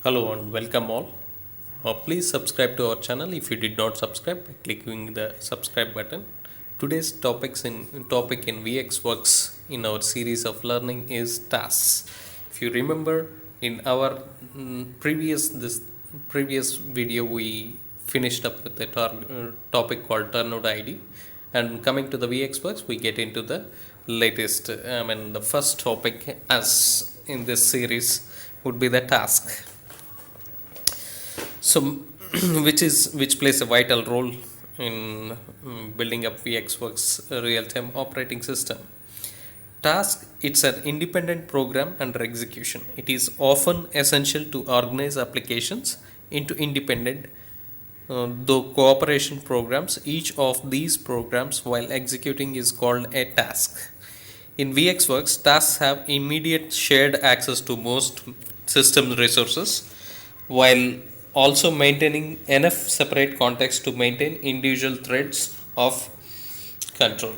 Hello and welcome all. Please subscribe to our channel if you did not subscribe by clicking the subscribe button. Today's topic in VxWorks in our series of learning is tasks. If you remember, in our previous video we finished up with the topic called Turnnode ID, and coming to the VxWorks we get into the latest. The first topic as in this series would be the task. So, which plays a vital role in building up VxWorks real-time operating system. Task, it's an independent program under execution. It is often essential to organize applications into independent, though cooperation programs. Each of these programs, while executing, is called a task. In VxWorks, tasks have immediate shared access to most system resources, while also maintaining enough separate context to maintain individual threads of control.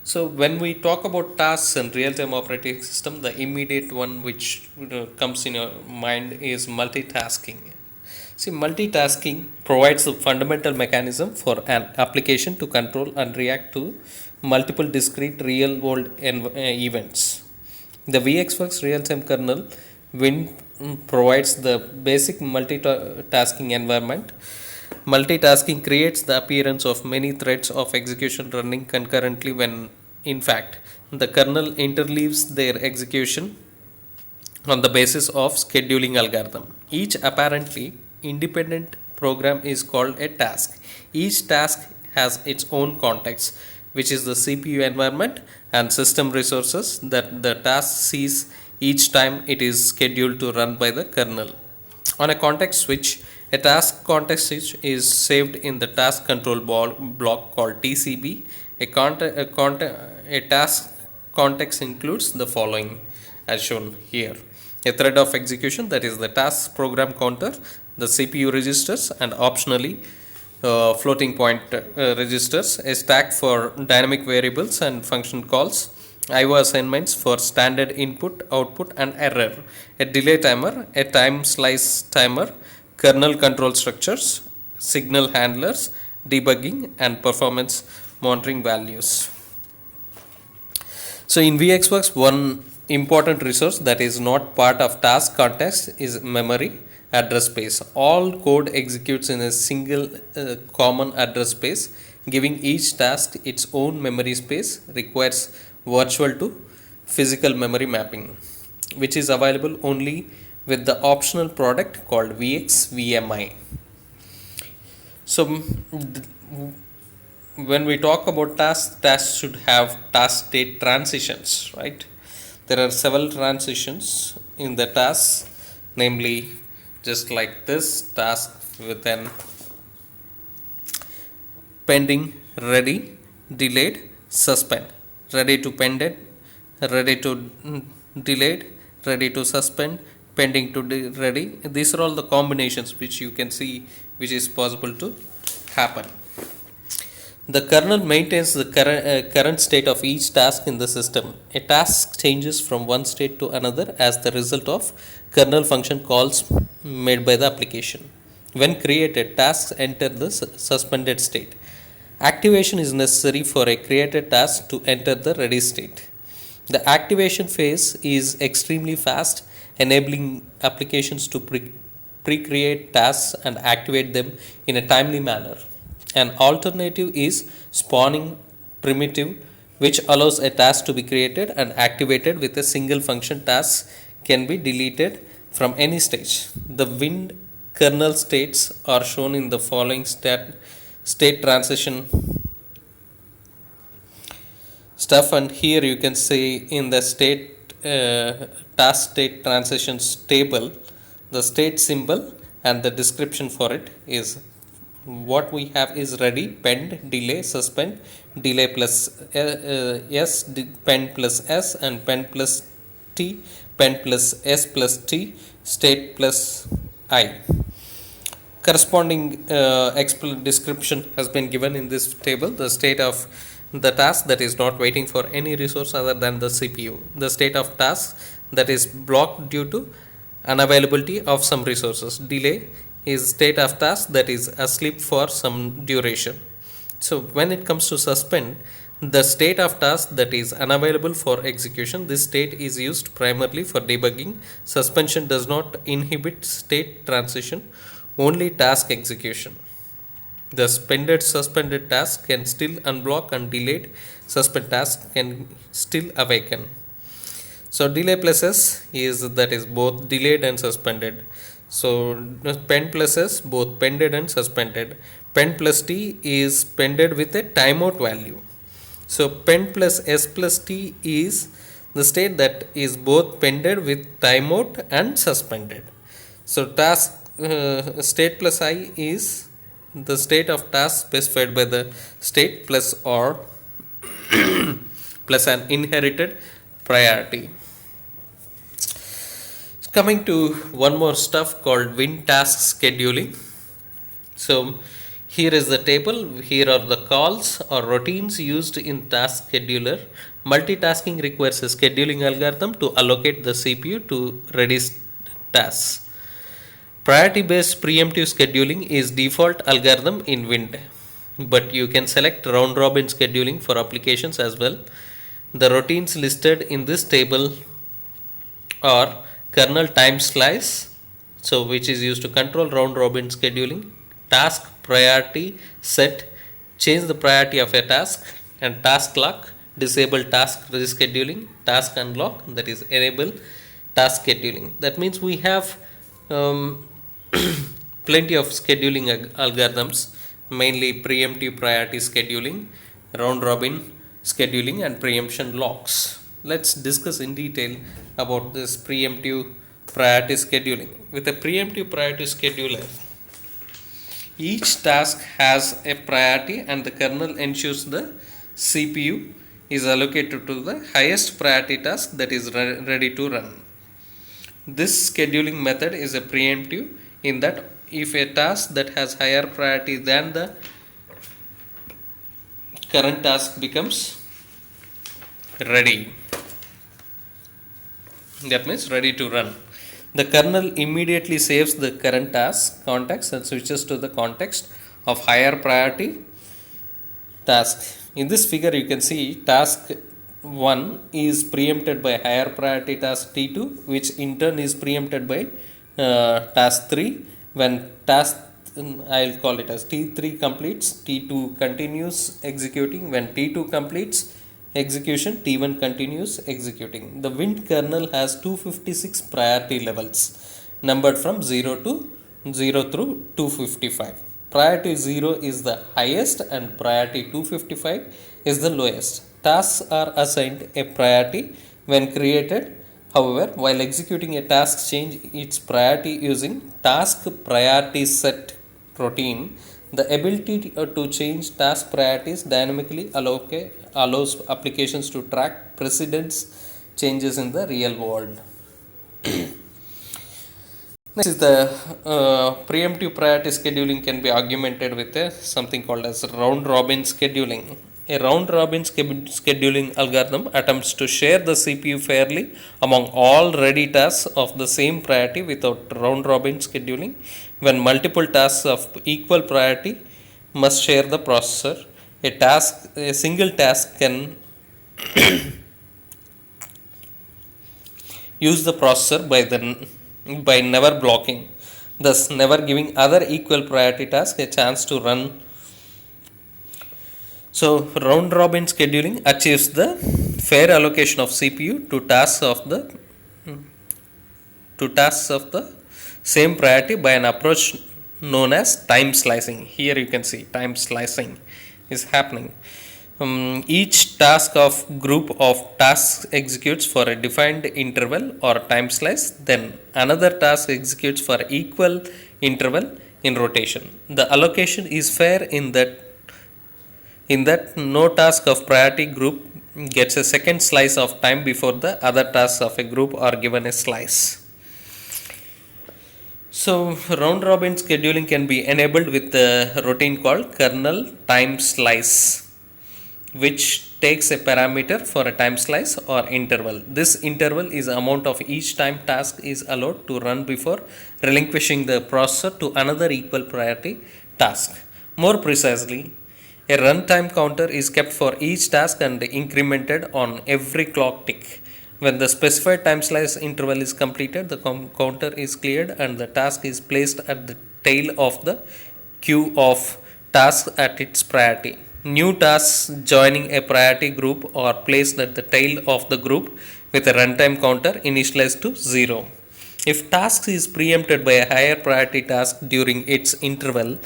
So when we talk about tasks and real-time operating system, the immediate one which comes in your mind is multitasking. See, multitasking provides the fundamental mechanism for an application to control and react to multiple discrete real-world events. The VxWorks real-time kernel Win provides the basic multitasking environment. Multitasking creates the appearance of many threads of execution running concurrently when, in fact, the kernel interleaves their execution on the basis of scheduling algorithm. Each apparently independent program is called a task. Each task has its own context, which is the CPU environment and system resources that the task sees each time it is scheduled to run by the kernel. On a context switch, a task context switch is saved in the task control block called TCB. A task context includes the following as shown here: a thread of execution, that is the task program counter, the CPU registers, and optionally floating point registers, a stack for dynamic variables and function calls, IO assignments for standard input, output, and error, a delay timer, a time slice timer, kernel control structures, signal handlers, debugging, and performance monitoring values. So in VxWorks, one important resource that is not part of task context is memory address space. All code executes in a single common address space. Giving each task its own memory space requires virtual to physical memory mapping, which is available only with the optional product called VxVMI. So when we talk about tasks should have task state transitions, right? There are several transitions in the task, namely just like this task with an pending, ready, delayed, suspend, ready to pending, ready to delayed, ready to suspend, pending to ready. These are all the combinations which you can see which is possible to happen. The kernel maintains the current state of each task in the system. A task changes from one state to another as the result of kernel function calls made by the application. When created, tasks enter the suspended state. Activation is necessary for a created task to enter the ready state. The activation phase is extremely fast, enabling applications to pre-create tasks and activate them in a timely manner. An alternative is spawning primitive, which allows a task to be created and activated with a single function. Task can be deleted from any stage. The Wind kernel states are shown in the following state transition stuff, and here you can see in the task state transitions table the state symbol and the description for it is what we have is ready, pend, delay, suspend, delay plus s, pend plus s, and pend plus t, pend plus s plus t, state plus I. Corresponding description has been given in this table. The state of the task that is not waiting for any resource other than the CPU. The state of task that is blocked due to unavailability of some resources. Delay is state of task that is asleep for some duration. So when it comes to suspend, the state of task that is unavailable for execution, this state is used primarily for debugging. Suspension does not inhibit state transition, only task execution. The suspended task can still unblock and delayed suspend task can still awaken. So delay plus S is that is both delayed and suspended. So pen plus S both pended and suspended. Pen plus T is pended with a timeout value. So pen plus S plus T is the state that is both pended with timeout and suspended. So task state plus I is the state of task specified by the state plus or plus an inherited priority. Coming to one more stuff called Wind task scheduling. So here is the table. Here are the calls or routines used in task scheduler. Multitasking requires a scheduling algorithm to allocate the CPU to ready tasks. Priority based preemptive scheduling is default algorithm in Wind, but you can select round robin scheduling for applications as well. The routines listed in this table are kernel time slice, so which is used to control round robin scheduling, task priority set, change the priority of a task, and task lock, disable task rescheduling, task unlock, that is enable task scheduling. That means we have plenty of scheduling algorithms, mainly preemptive priority scheduling, round robin scheduling, and preemption locks. Let's discuss in detail about this preemptive priority scheduling. With a preemptive priority scheduler, each task has a priority and the kernel ensures the CPU is allocated to the highest priority task that is ready to run. This scheduling method is a preemptive in that if a task that has higher priority than the current task becomes ready, that means ready to run, the kernel immediately saves the current task context and switches to the context of higher priority task. In this figure you can see task 1 is preempted by higher priority task T2, which in turn is preempted by task 3. When task I'll call it as T3 completes, T2 continues executing. When T2 completes execution, T1 continues executing. The Wind kernel has 256 priority levels numbered from 0 through 255. Priority 0 is the highest and priority 255 is the lowest. Tasks are assigned a priority when created. However, while executing a task change its priority using task priority set routine, the ability to change task priorities dynamically allows applications to track precedence changes in the real world. Next is the preemptive priority scheduling can be augmented with something called as round robin scheduling. A round robin scheduling algorithm attempts to share the CPU fairly among all ready tasks of the same priority without round robin scheduling. When multiple tasks of equal priority must share the processor, a single task can use the processor by never blocking, thus never giving other equal priority tasks a chance to run. So round robin scheduling achieves the fair allocation of CPU to tasks of the same priority by an approach known as time slicing. Here you can see time slicing is happening. Each task of group of tasks executes for a defined interval or time slice, then another task executes for equal interval in rotation. The allocation is fair in that no task of priority group gets a second slice of time before the other tasks of a group are given a slice. So round robin scheduling can be enabled with a routine called kernel time slice, which takes a parameter for a time slice or interval. This interval is the amount of each time task is allowed to run before relinquishing the processor to another equal priority task. More precisely, a runtime counter is kept for each task and incremented on every clock tick. When the specified time slice interval is completed, the counter is cleared and the task is placed at the tail of the queue of tasks at its priority. New tasks joining a priority group are placed at the tail of the group with a runtime counter initialized to 0. If task is preempted by a higher priority task during its interval,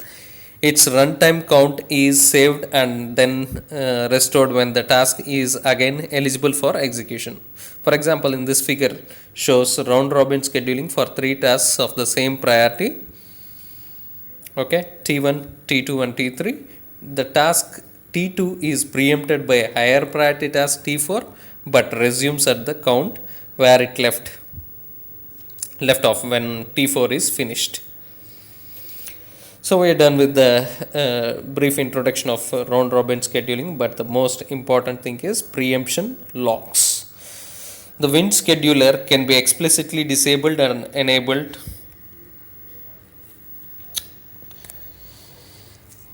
its runtime count is saved and then restored when the task is again eligible for execution. For example, in this figure shows round robin scheduling for 3 tasks of the same priority. Okay, T1, T2 and T3. The task T2 is preempted by a higher priority task T4 but resumes at the count where it left off when T4 is finished. So we are done with the brief introduction of round robin scheduling, but the most important thing is preemption locks. The Wnt scheduler can be explicitly disabled and enabled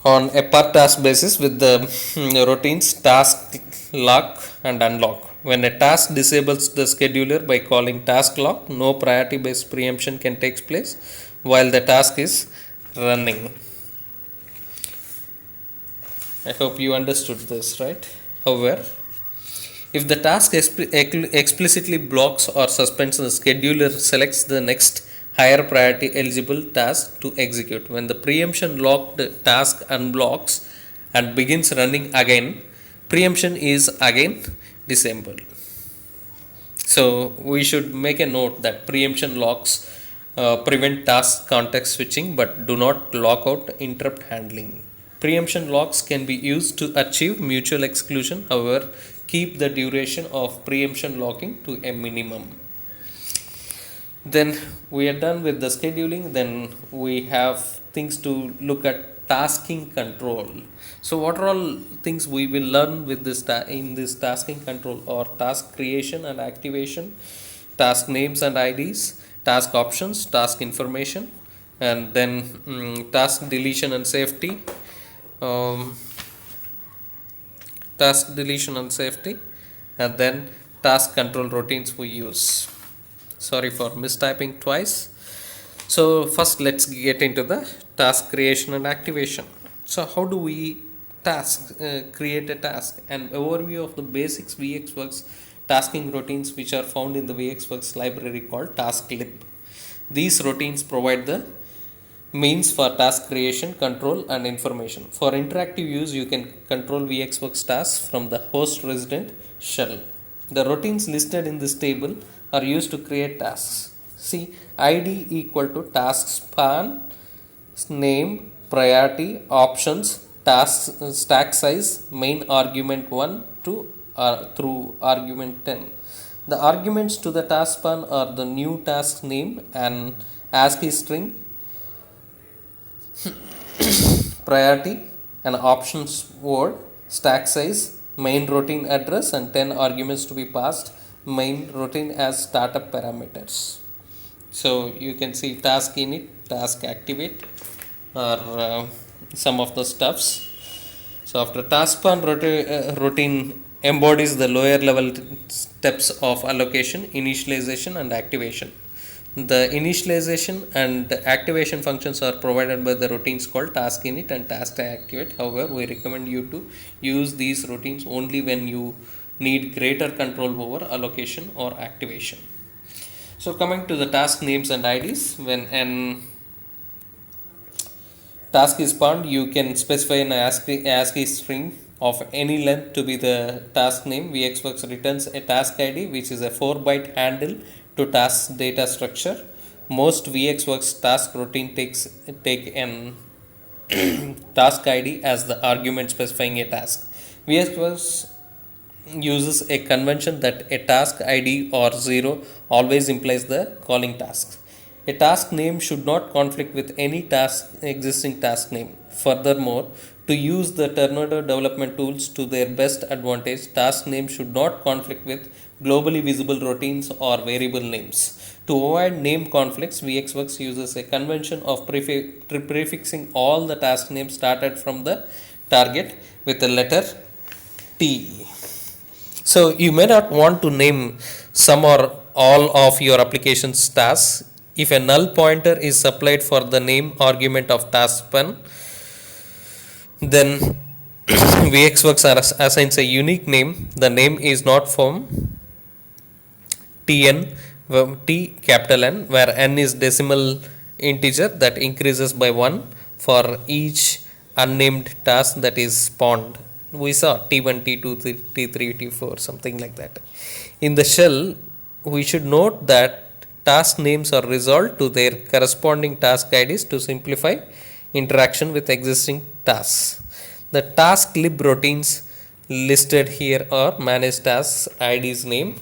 on a per task basis with the routines task lock and unlock. When a task disables the scheduler by calling task lock, no priority based preemption can take place while the task is running. I hope you understood this, right? However, if the task explicitly blocks or suspends, the scheduler selects the next higher priority eligible task to execute. When the preemption locked task unblocks and begins running again, preemption is again disabled. So we should make a note that preemption locks prevent task context switching but do not lock out interrupt handling. Preemption locks can be used to achieve mutual exclusion, however, keep the duration of preemption locking to a minimum. Then we are done with the scheduling. Then we have things to look at tasking control. So what are all things we will learn with this in this tasking control, or task creation and activation, task names and IDs, task options, task information, and then task deletion and safety, task deletion and safety, and then task control routines we use. Sorry for mistyping twice. So first let's get into the task creation and activation. So how do we create a task? An overview of the basics VxWorks tasking routines which are found in the VxWorks library called TaskLib. These routines provide the means for task creation, control and information. For interactive use, you can control VxWorks tasks from the host resident shell. The routines listed in this table are used to create tasks. See, ID equal to task span, name, priority, options, task stack size, main argument 1 to through argument 10. The arguments to the task span are the new task name and ASCII string, priority, and options word, stack size, main routine address, and 10 arguments to be passed main routine as startup parameters. So you can see task init, task activate are some of the stuffs. So after task span routine embodies the lower level steps of allocation, initialization and activation. The initialization and activation functions are provided by the routines called task init and task activate. However, we recommend you to use these routines only when you need greater control over allocation or activation. So coming to the task names and IDs, when an task is spawned, you can specify an ASCII string of any length to be the task name. VxWorks returns a task ID which is a 4-byte handle to task data structure. Most VxWorks task routine take an task ID as the argument specifying a task. VxWorks uses a convention that a task ID or 0 always implies the calling task. A task name should not conflict with any existing task name. Furthermore, To use the Tornado development tools to their best advantage, task names should not conflict with globally visible routines or variable names. To avoid name conflicts, VxWorks uses a convention of prefixing all the task names started from the target with the letter T. So you may not want to name some or all of your application's tasks. If a null pointer is supplied for the name argument of task one, then VxWorks assigns a unique name. The name is not from Tn, T capital N, where N is decimal integer that increases by 1 for each unnamed task that is spawned. We saw T1, T2, T3, T4, something like that. In the shell, we should note that task names are resolved to their corresponding task IDs to simplify interaction with existing tasks. The task lib routines listed here are managed tasks ID's name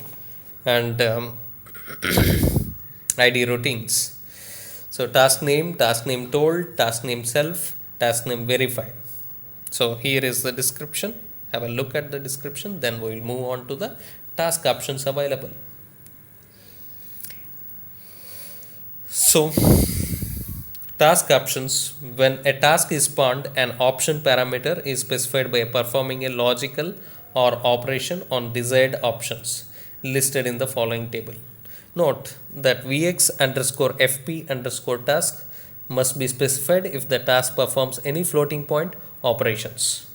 and ID routines. So task name told, task name self, task name verified. So here is the description. Have a look at the description, then we will move on to the task options available. So task options: when a task is spawned, an option parameter is specified by performing a logical or operation on desired options listed in the following table. Note that Vx underscore fp underscore task must be specified if the task performs any floating point operations.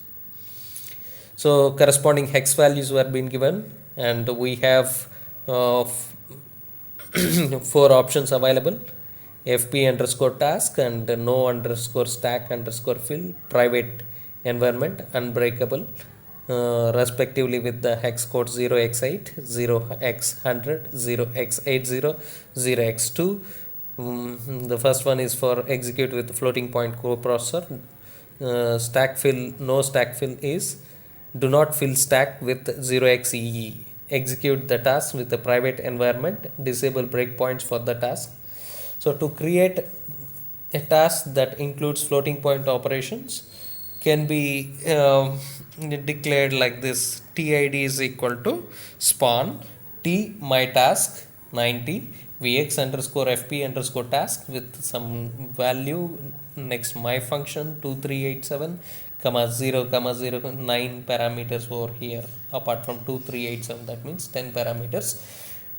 So corresponding hex values were being given, and we have 4 options available: fp underscore task and no underscore stack underscore fill, private environment, unbreakable, respectively with the hex code 0x8, 0x100, 0x80, 0x2. The first one is for execute with floating point coprocessor. Stack fill, no stack fill is do not fill stack with 0xEE. Execute the task with the private environment, disable breakpoints for the task. So to create a task that includes floating point operations can be declared like this: TID is equal to spawn T my task 90 Vx underscore fp underscore task with some value next my function 2387 comma 0 comma 0 9 parameters over here apart from 2387, that means 10 parameters.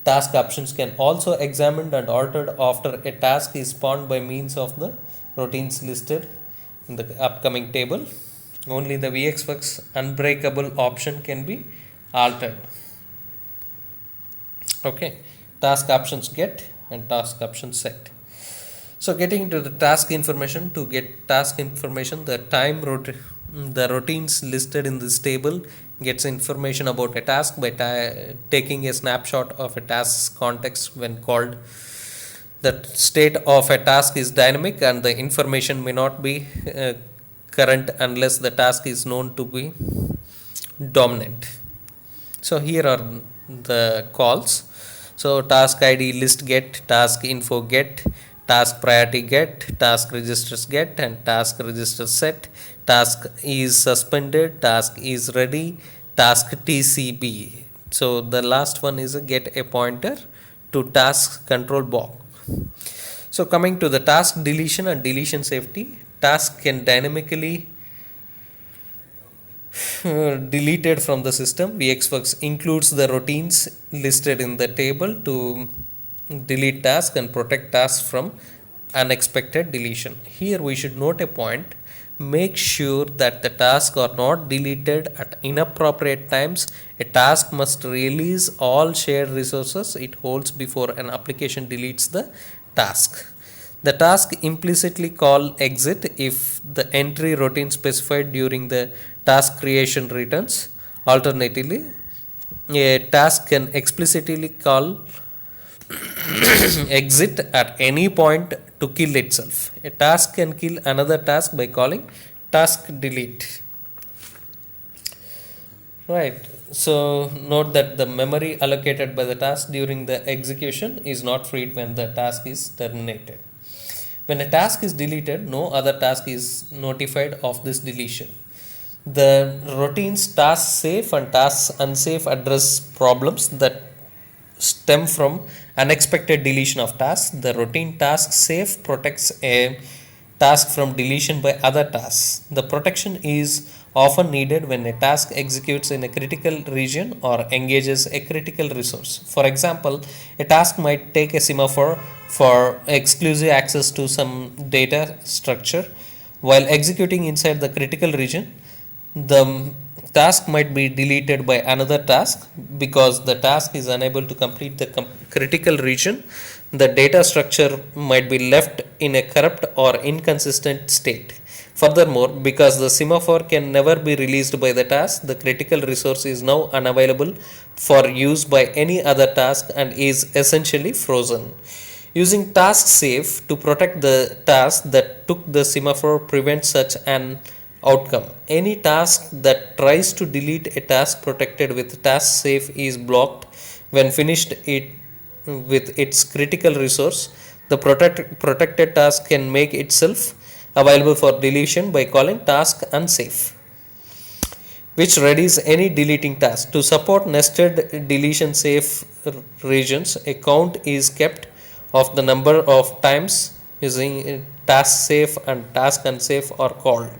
Task options can also examined and altered after a task is spawned by means of the routines listed in the upcoming table. Only the VxWorks unbreakable option can be altered. Okay, task options get and task options set. So getting into the task information, to get task information, the the routines listed in this table gets information about a task by taking a snapshot of a task's context when called. The state of a task is dynamic and the information may not be current unless the task is known to be dominant. So here are the calls. So task ID list get, task info get, task priority get, task registers get, and task register set. Task is suspended, task is ready, task TCB. So the last one is a get a pointer to task control block. So coming to the task deletion and deletion safety, task can dynamically deleted from the system. VxWorks includes the routines listed in the table to delete tasks and protect tasks from unexpected deletion. Here we should note a point: make sure that the tasks are not deleted at inappropriate times. A task must release all shared resources it holds before an application deletes the task. The task implicitly call exit if the entry routine specified during the task creation returns. Alternatively, a task can explicitly call exit at any point to kill itself. A task can kill another task by calling task delete. Right. So note that the memory allocated by the task during the execution is not freed when the task is terminated. When a task is deleted, no other task is notified of this deletion. The routines task safe and task unsafe address problems that stem from unexpected deletion of tasks. The routine task safe protects a task from deletion by other tasks. The protection is often needed when a task executes in a critical region or engages a critical resource. For example, a task might take a semaphore for exclusive access to some data structure. While executing inside the critical region, the task might be deleted by another task because the task is unable to complete the critical region. The data structure might be left in a corrupt or inconsistent state. Furthermore, because the semaphore can never be released by the task, the critical resource is now unavailable for use by any other task and is essentially frozen. Using task safe to protect the task that took the semaphore prevents such an outcome. Any task that tries to delete a task protected with task safe is blocked when finished it with its critical resource. The protected task can make itself available for deletion by calling task unsafe, which readies any deleting task. To support nested deletion safe regions, a count is kept of the number of times using task safe and task unsafe are called.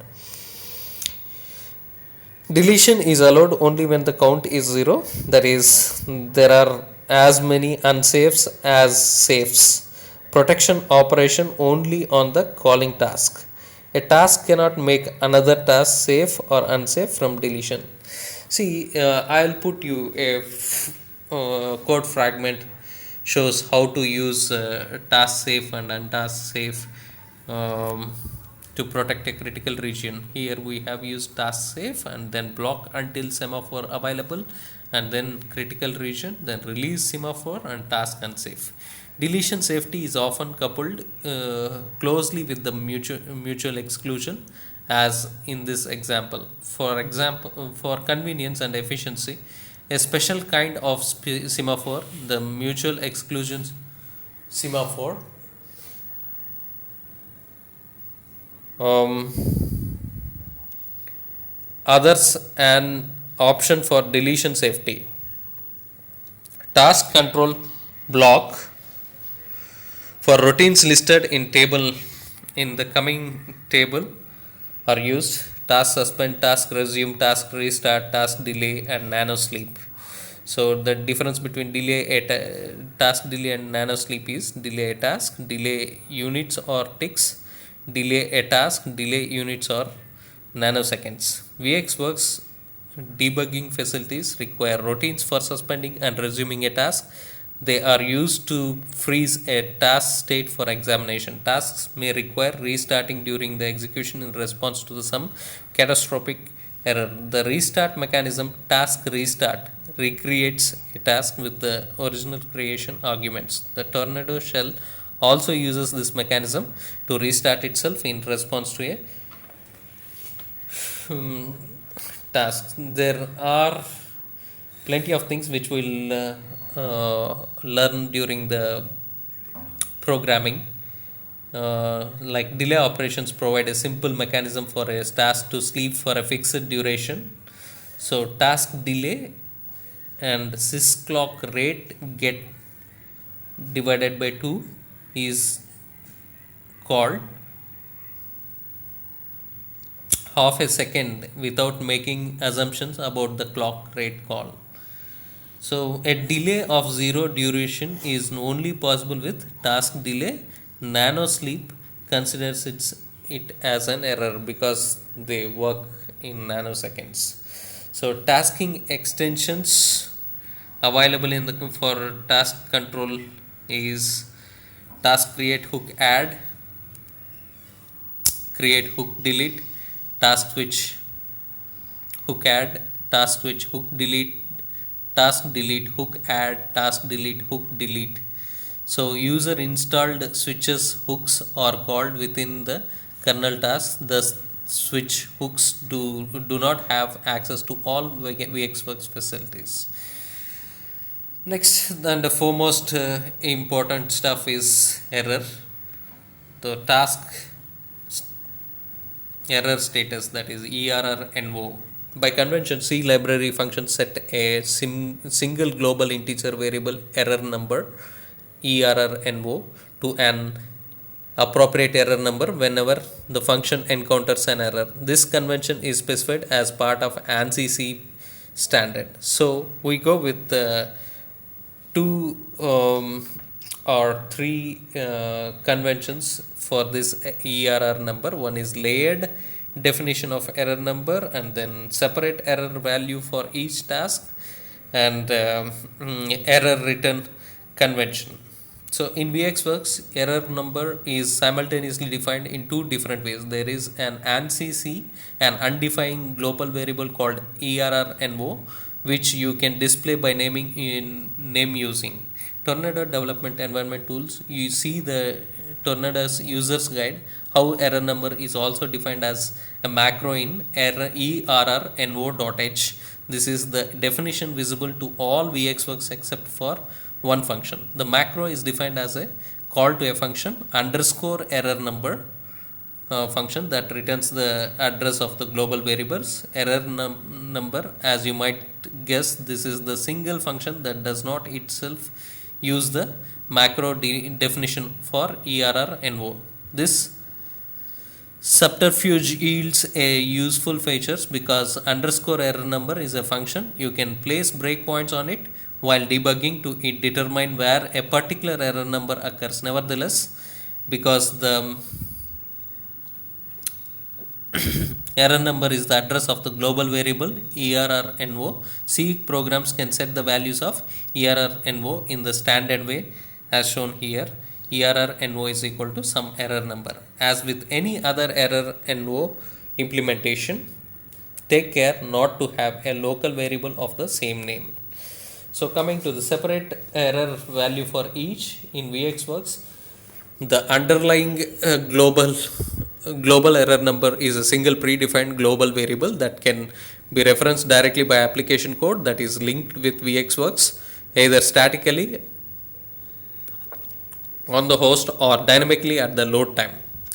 Deletion is allowed only when the count is 0, that is, there are as many unsafes as safes. Protection operation only on the calling task. A task cannot make another task safe or unsafe from deletion. See, I'll put you a code fragment shows how to use task safe and untask safe to protect a critical region. Here we have used task safe and then block until semaphore available, and then critical region, then release semaphore and task unsafe. Deletion safety is often coupled closely with the mutual exclusion, as in this example. For example, for convenience and efficiency, a special kind of semaphore, the mutual exclusion semaphore, um, others an option for deletion safety. Task control block for routines listed in table in the coming table are used: task suspend, task resume, task restart, task delay, and nano sleep. So the difference between task delay and nano sleep is: delay a task, delay units or ticks; delay a task, delay units or nanoseconds. VxWorks debugging facilities require routines for suspending and resuming a task. They are used to freeze a task state for examination. Tasks may require restarting during the execution in response to some catastrophic error. The restart mechanism, task restart, recreates a task with the original creation arguments. The Tornado shell also uses this mechanism to restart itself in response to a um, task. There are plenty of things which we'll learn during the programming. Like delay operations provide a simple mechanism for a task to sleep for a fixed duration. So task delay and sysclock rate get divided by 2 is called half a second without making assumptions about the clock rate call. So a delay of 0 duration is only possible with task delay. Nano sleep considers it as an error because they work in nanoseconds. So tasking extensions available in the for task control is task create hook add, create hook delete, task switch hook add, task switch hook delete, task delete hook add, task delete hook delete. So user installed switches hooks are called within the kernel task. The switch hooks do not have access to all VxWorks facilities. Next and the foremost important stuff is error. The task error status, that is ERR-NO. By convention, C library function set a single global integer variable error number ERR-NO to an appropriate error number whenever the function encounters an error. This convention is specified as part of ANSI C standard. So we go with two or three conventions for this ERR number. One is layered definition of error number, and then separate error value for each task, and error return convention. So in VxWorks, error number is simultaneously defined in two different ways. There is an ANSI, an undefined global variable called ERR-NO, which you can display by naming in name using Tornado development environment tools. You see the Tornado's user's guide how error number is also defined as a macro in ERR-NO.h. This is the definition visible to all VxWorks except for one function. The macro is defined as a call to a function underscore error number function that returns the address of the global variables. Error number, as you might guess, this is the single function that does not itself use the macro definition for ERR-NO. This subterfuge yields a useful features because underscore error number is a function. You can place breakpoints on it while debugging to determine where a particular error number occurs. Nevertheless, because the error number is the address of the global variable ERR-NO, C programs can set the values of ERR-NO in the standard way as shown here. ERR-NO is equal to some error number. As with any other error-NO implementation, take care not to have a local variable of the same name. So coming to the separate error value for each in VxWorks, the underlying global error number is a single predefined global variable that can be referenced directly by application code that is linked with VxWorks either statically on the host or dynamically at the load time.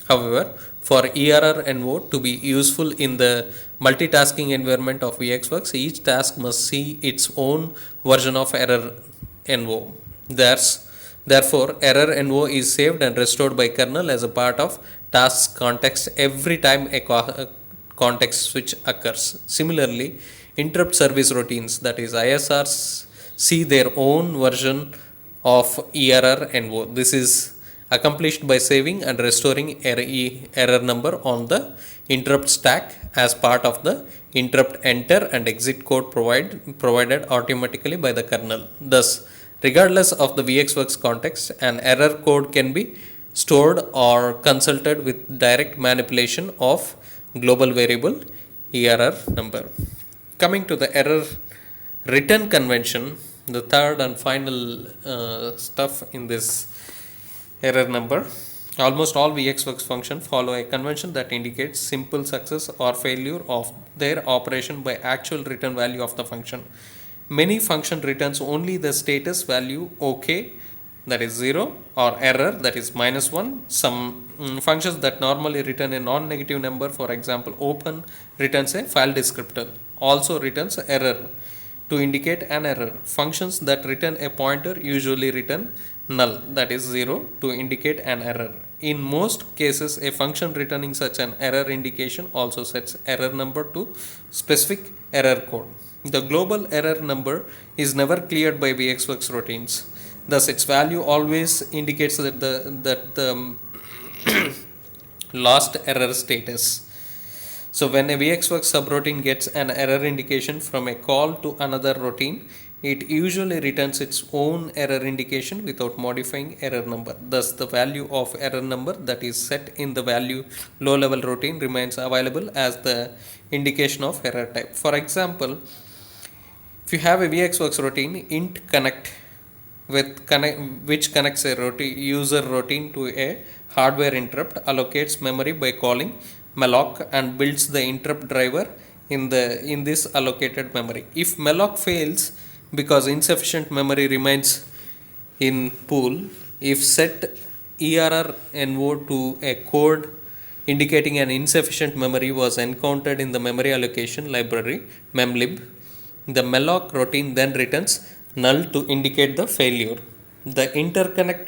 However, for ERR-NO to be useful in the multitasking environment of VxWorks, each task must see its own version of error-NO. Therefore, error-NO is saved and restored by kernel as a part of task context every time a context switch occurs. Similarly, interrupt service routines, that is ISRs, see their own version of ERR-NO. This is accomplished by saving and restoring error number on the interrupt stack as part of the interrupt enter and exit code provided automatically by the kernel. Thus, regardless of the VxWorks context, an error code can be stored or consulted with direct manipulation of global variable ERR number. Coming to the error return convention, the third and final stuff in this error number, almost all VxWorks functions follow a convention that indicates simple success or failure of their operation by actual return value of the function. Many function returns only the status value OK, that is 0, or error, that is -1. Some functions that normally return a non-negative number, for example open, returns a file descriptor, also returns error to indicate an error. Functions that return a pointer usually return null, that is 0, to indicate an error. In most cases, a function returning such an error indication also sets error number to specific error code. The global error number is never cleared by VxWorks routines. Thus, its value always indicates that the lost error status. So when a VxWorks subroutine gets an error indication from a call to another routine, it usually returns its own error indication without modifying error number. Thus, the value of error number that is set in the value low level routine remains available as the indication of error type. For example, if you have a VxWorks routine int connect which connects a user routine to a hardware interrupt, allocates memory by calling malloc and builds the interrupt driver in this allocated memory. If malloc fails because insufficient memory remains in pool, if set ERR-NO to a code indicating an insufficient memory was encountered in the memory allocation library memlib. The malloc routine then returns null to indicate the failure. The interconnect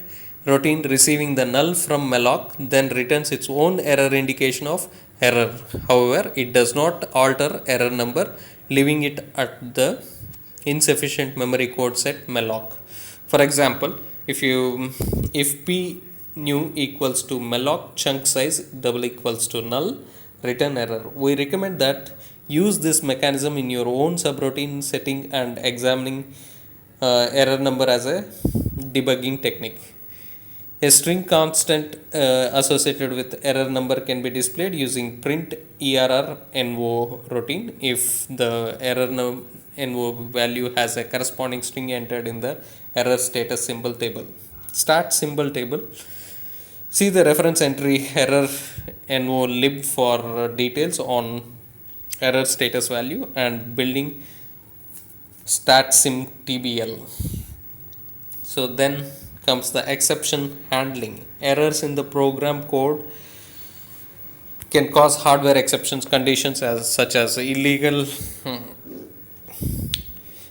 routine receiving the null from malloc then returns its own error indication of error. However, it does not alter error number, leaving it at the insufficient memory code set malloc. For example, if p new equals to malloc chunk size double equals to null, return error. We recommend that use this mechanism in your own subroutine setting and examining error number as a debugging technique. A string constant associated with error number can be displayed using print err no routine if the error no value has a corresponding string entered in the error status symbol table. Start symbol table. See the reference entry error no lib for details on error status value and building stat sim tbl. So then comes the exception handling. Errors in the program code can cause hardware exceptions conditions such as illegal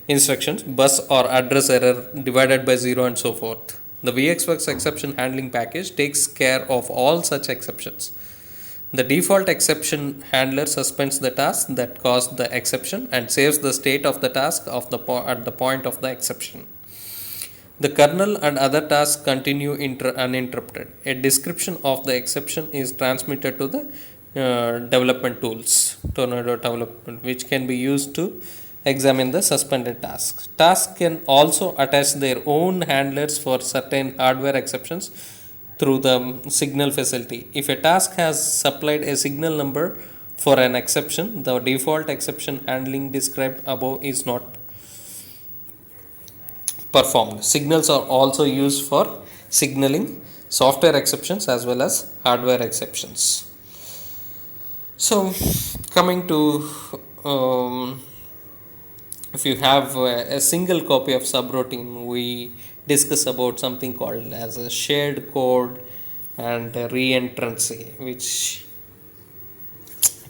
instructions, bus or address error divided by 0 and so forth. The VxWorks exception handling package takes care of all such exceptions. The default exception handler suspends the task that caused the exception and saves the state of the task at the point of the exception. The kernel and other tasks continue uninterrupted. A description of the exception is transmitted to the development tools, Tornado development, which can be used to examine the suspended tasks. Tasks can also attach their own handlers for certain hardware exceptions through the signal facility. If a task has supplied a signal number for an exception, the default exception handling described above is not performed. Signals are also used for signaling software exceptions as well as hardware exceptions. So, coming to if you have a single copy of subroutine, we discuss about something called as a shared code and reentrancy, which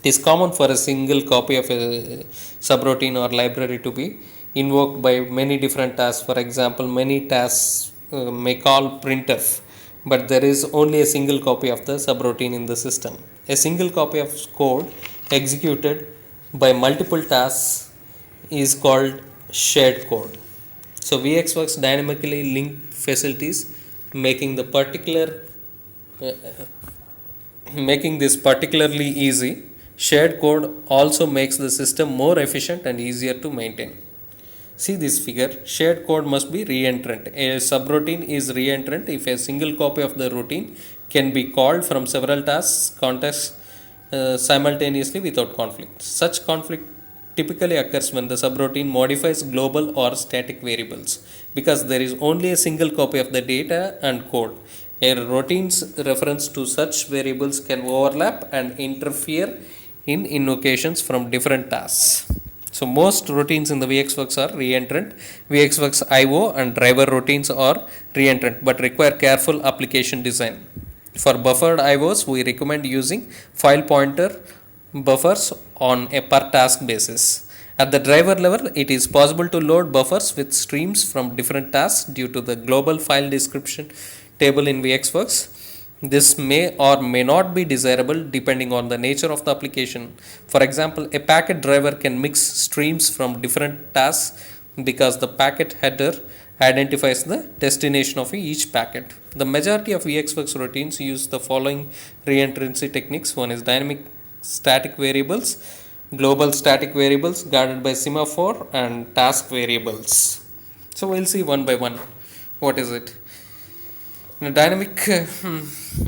it is common for a single copy of a subroutine or library to be invoked by many different tasks. For example, many tasks may call printf, but there is only a single copy of the subroutine in the system. A single copy of code executed by multiple tasks is called shared code. So VxWorks dynamically link facilities, making the making this particularly easy. Shared code also makes the system more efficient and easier to maintain. See this figure. Shared code must be reentrant. A subroutine is reentrant if a single copy of the routine can be called from several tasks contexts simultaneously without conflict. Such conflict typically occurs when the subroutine modifies global or static variables because there is only a single copy of the data and code. A routine's reference to such variables can overlap and interfere in invocations from different tasks. So most routines in the VxWorks are reentrant. VxWorks IO and driver routines are reentrant but require careful application design. For buffered IOs, we recommend using file pointer buffers on a per task basis. At the driver level, it is possible to load buffers with streams from different tasks due to the global file description table in VxWorks. This may or may not be desirable depending on the nature of the application. For example, a packet driver can mix streams from different tasks because the packet header identifies the destination of each packet. The majority of VxWorks routines use the following reentrancy techniques. One is dynamic static variables, global static variables guarded by semaphore, and task variables. So we'll see one by one. What is it? In a dynamic,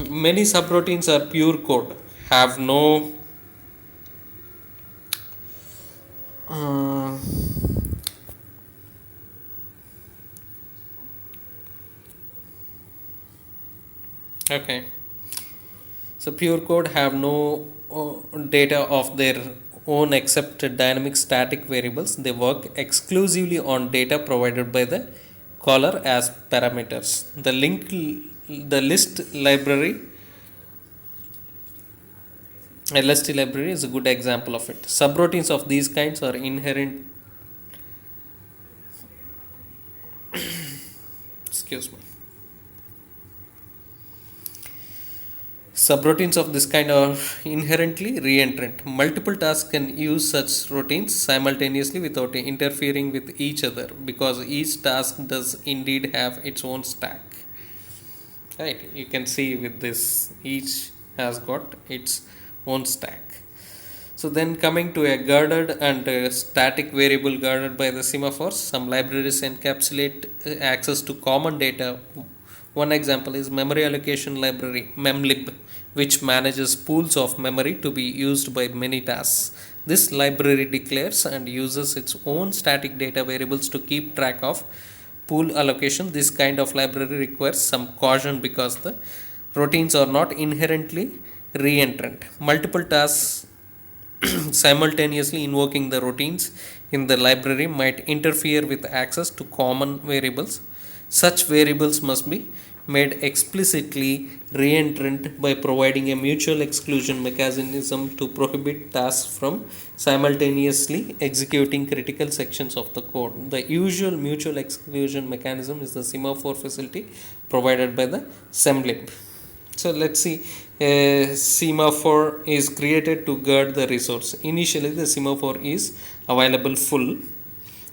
many subroutines are pure code, have no okay. So pure code have no data of their own except dynamic static variables. They work exclusively on data provided by the caller as parameters. The list library LST library is a good example of it. Subroutines of these kinds are inherent. Excuse me. Subroutines of this kind are inherently reentrant. Multiple tasks can use such routines simultaneously without interfering with each other because each task does indeed have its own stack. Right? You can see with this, each has got its own stack. So then coming to a guarded and a static variable guarded by the semaphores, some libraries encapsulate access to common data. One example is memory allocation library memlib, which manages pools of memory to be used by many tasks. This library declares and uses its own static data variables to keep track of pool allocation. This kind of library requires some caution because the routines are not inherently reentrant. Multiple tasks simultaneously invoking the routines in the library might interfere with access to common variables. Such variables must be made explicitly reentrant by providing a mutual exclusion mechanism to prohibit tasks from simultaneously executing critical sections of the code. The usual mutual exclusion mechanism is the semaphore facility provided by the semlib. So let's see, a semaphore is created to guard the resource. Initially the semaphore is available full.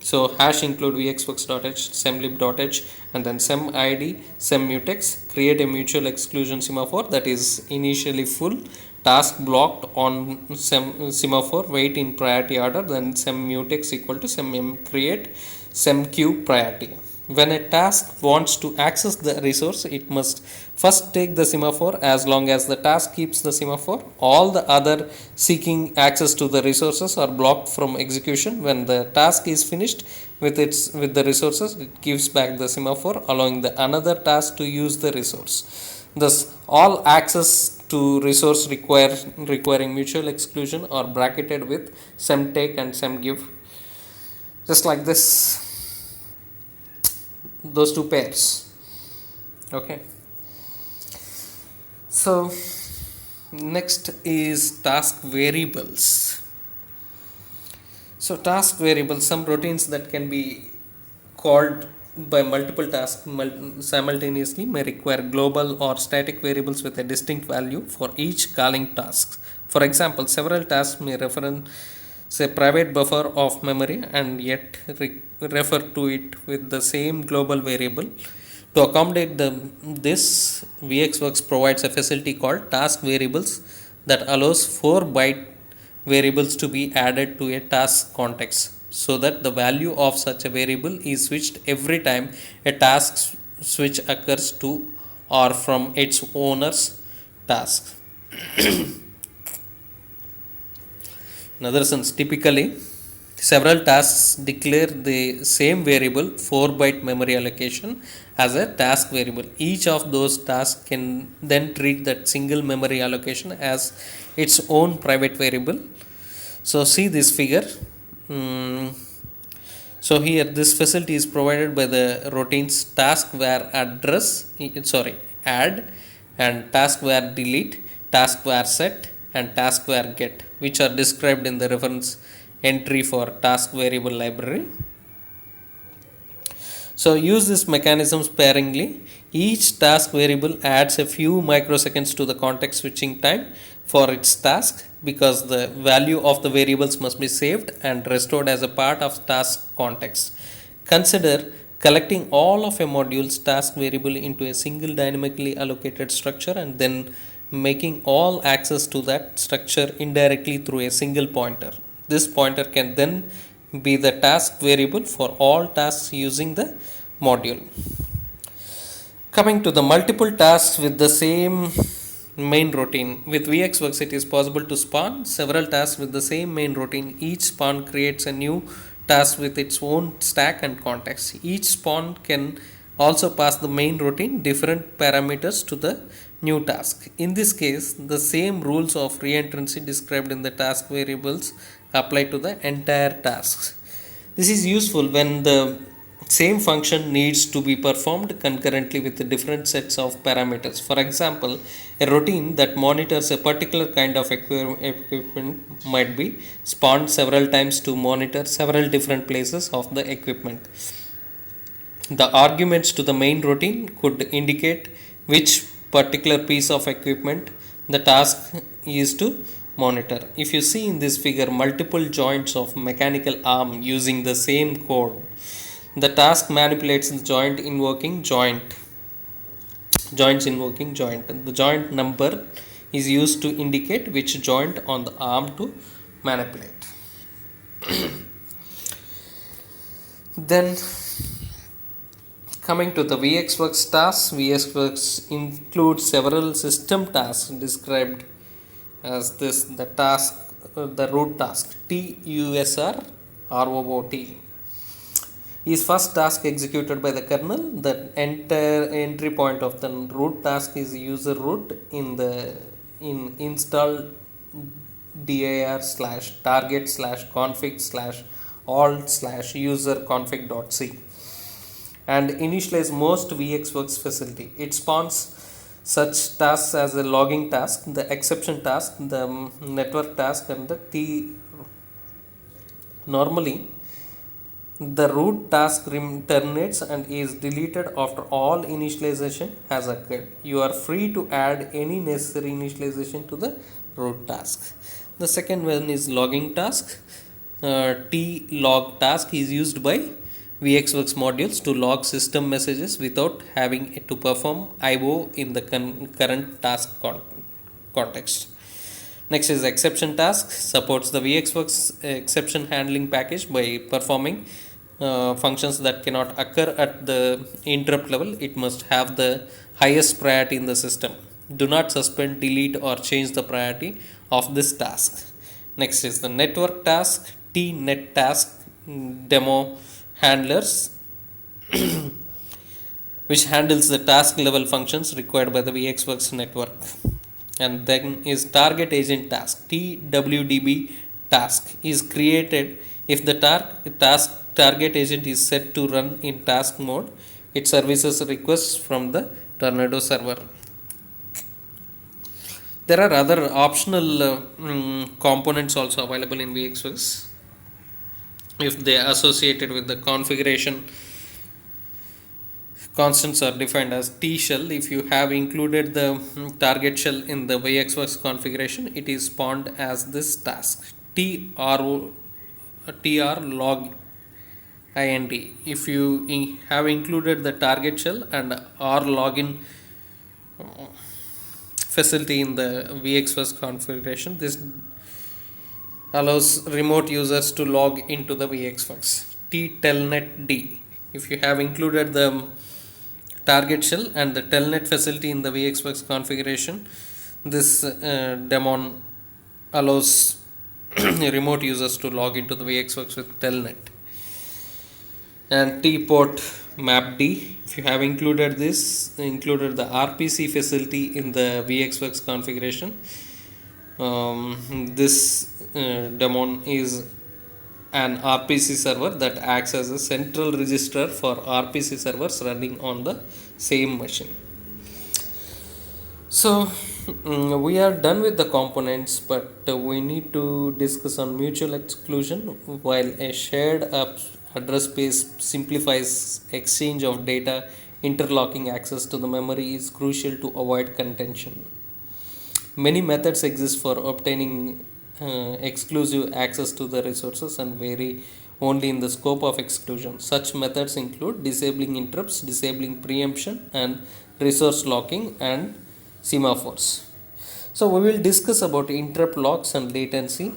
So hash include vxworks.h, semlib.h, and then sem id, sem mutex. Create a mutual exclusion semaphore that is initially full. Task blocked on semaphore, wait in priority order, then sem mutex equal to sem m create, sem q priority. When a task wants to access the resource, it must first take the semaphore. As long as the task keeps the semaphore, all the other seeking access to the resources are blocked from execution. When the task is finished with the resources, it gives back the semaphore, allowing the another task to use the resource. Thus, all access to resource requiring mutual exclusion are bracketed with sem take and sem give, just like this, those two pairs. Okay, so next is task variables. So task variables, some routines that can be called by multiple tasks simultaneously, may require global or static variables with a distinct value for each calling task. For example, several tasks may reference a private buffer of memory and yet refer to it with the same global variable. To accommodate this, VxWorks provides a facility called task variables that allows 4 byte variables to be added to a task context so that the value of such a variable is switched every time a task switch occurs to or from its owner's task. In other sense, typically several tasks declare the same variable 4 byte memory allocation as a task variable. Each of those tasks can then treat that single memory allocation as its own private variable. So see this figure. So here this facility is provided by the routines taskvar add, and taskvar delete, taskvar set, and taskvar get, which are described in the reference entry for task variable library. So use this mechanism sparingly. Each task variable adds a few microseconds to the context switching time for its task, because the value of the variables must be saved and restored as a part of task context. Consider collecting all of a module's task variable into a single dynamically allocated structure and then making all access to that structure indirectly through a single pointer. This pointer can then be the task variable for all tasks using the module. Coming to the multiple tasks with the same main routine. With VxWorks, it is possible to spawn several tasks with the same main routine. Each spawn creates a new task with its own stack and context. Each spawn can also pass the main routine different parameters to the new task. In this case, the same rules of reentrancy described in the task variables apply to the entire tasks. This is useful when the same function needs to be performed concurrently with different sets of parameters. For example, a routine that monitors a particular kind of equipment might be spawned several times to monitor several different places of the equipment. The arguments to the main routine could indicate which particular piece of equipment the task is to monitor. If you see in this figure multiple joints of mechanical arm using the same code, the task manipulates the joints invoking joint. The joint number is used to indicate which joint on the arm to manipulate. Then coming to the VxWorks tasks, VxWorks includes several system tasks described as this: the root task TUSR ROOT is first task executed by the kernel. The entry point of the root task is user root in install dir / target / config / alt / user config.c and initialize most VxWorks facility. It spawns such tasks as the logging task, the exception task, the network task, and the T. Normally, the root task terminates and is deleted after all initialization has occurred. You are free to add any necessary initialization to the root task. The second one is logging task. T-log task is used by VxWorks modules to log system messages without having to perform IO in the current task context. Next is exception task. Supports the VxWorks exception handling package by performing functions that cannot occur at the interrupt level. It must have the highest priority in the system. Do not suspend, delete, or change the priority of this task. Next is the network task. Tnet task demo handlers which handles the task level functions required by the VxWorks network. And then is target agent task. TWDB task is created if the target agent is set to run in task mode. It services requests from the Tornado server. There are other optional components also available in VxWorks if they are associated with the configuration. Constants are defined as T shell. If you have included the target shell in the VxWorks configuration, it is spawned as this task tr log ind. If you have included the target shell and r login facility in the VxWorks configuration, this allows remote users to log into the VxWorks. Telnet. If you have included the target shell and the telnet facility in the VxWorks configuration, this daemon allows remote users to log into the VxWorks with telnet. And tport mapd. If you have included the RPC facility in the VxWorks configuration, this daemon is an RPC server that acts as a central registrar for RPC servers running on the same machine. So we are done with the components, but we need to discuss on mutual exclusion. While a shared address space simplifies exchange of data, interlocking access to the memory is crucial to avoid contention. Many methods exist for obtaining exclusive access to the resources and vary only in the scope of exclusion. Such methods include disabling interrupts, disabling preemption, and resource locking and semaphores. So we will discuss about interrupt locks and latency.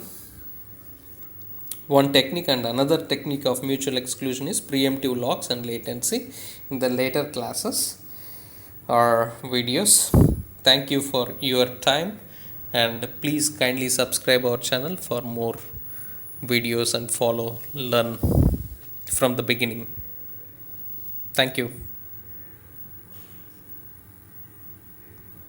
One technique and another technique of mutual exclusion is preemptive locks and latency in the later classes or videos. Thank you for your time, and please kindly subscribe our channel for more videos and learn from the beginning. Thank you.